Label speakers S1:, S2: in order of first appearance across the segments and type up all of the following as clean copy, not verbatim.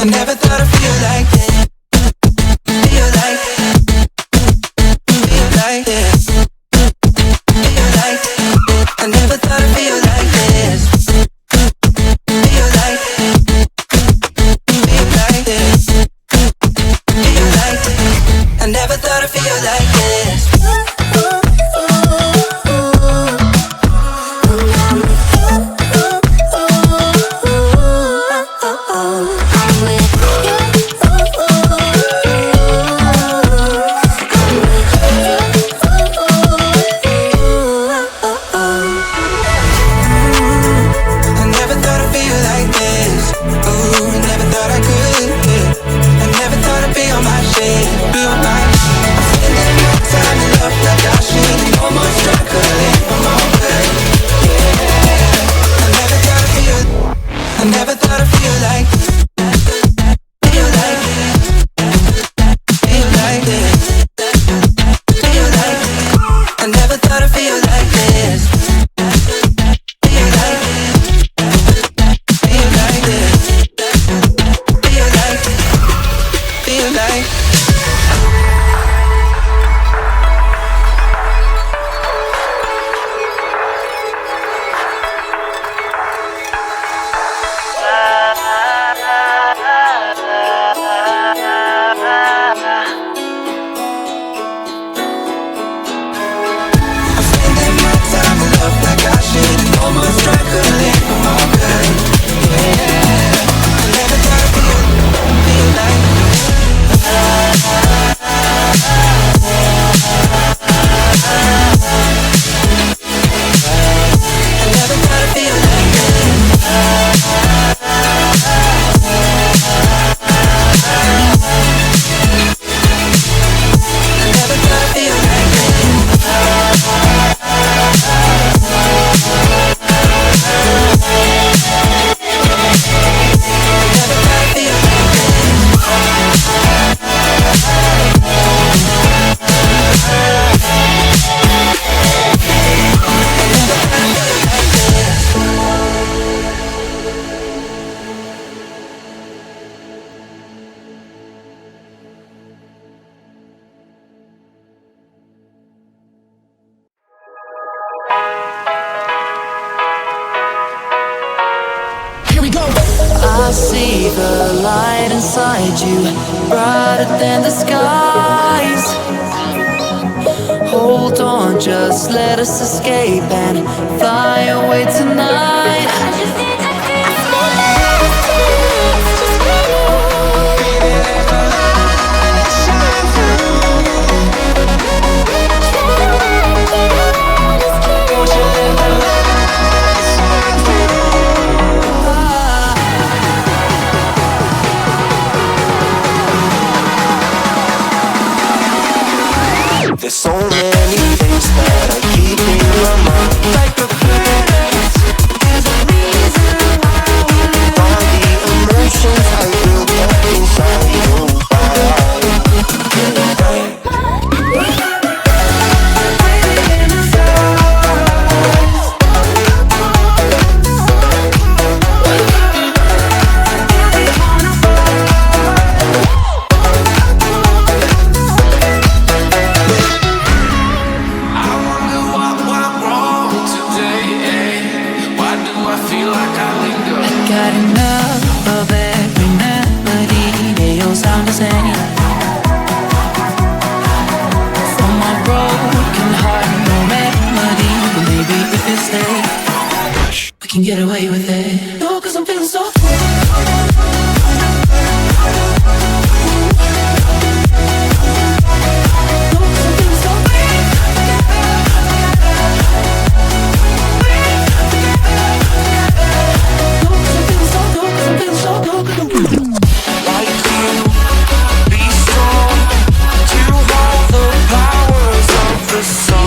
S1: I never thought I'd feel like this. Feel like this. Feel like this. Feel like this. I never thought I'd feel like this. Feel like this. Feel like this. Feel like this. I never thought I'd feel like this.
S2: I see the light inside you, brighter than the skies. Hold on, just let us escape and fly away tonight.
S3: There's so many things that I keep in my mind, like the past. There's a reason why all the emotions I built up inside your body.
S2: Got enough of every melody, they all sound the same. For my broken heart, no remedy, but maybe if you stay, we can get away with it. No, 'cause I'm feeling so
S3: Song.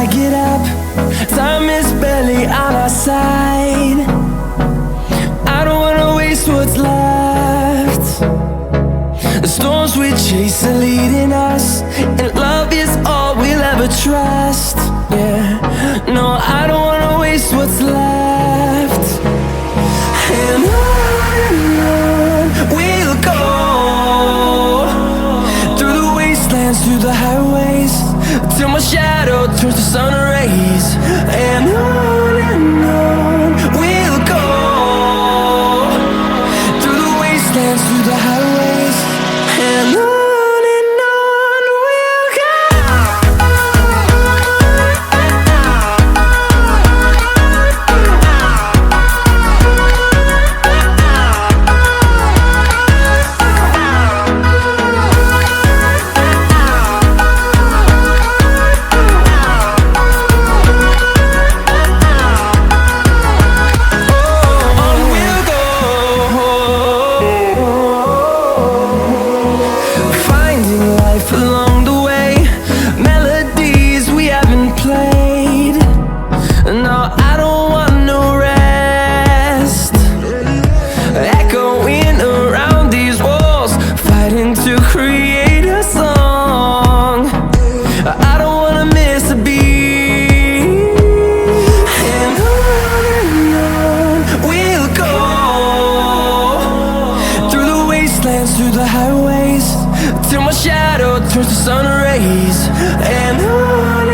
S4: get up, time is barely on our side. I don't wanna waste what's left. The storms we chase are leading us, and love is all we'll ever trust. Yeah, no, I don't wanna waste what's left. And on we'll go, through the wastelands, through the highways, till my shadow turns to sun rays. And on we'll go, through the wastelands, through the highways, and on we'll go. Along the way, melodies we haven't played. No, I don't want no rest. Echoing around these walls, fighting to create a song. I don't wanna miss a beat. And on we'll go, through the wastelands, through the highways, till my shadow turns to sun rays. And on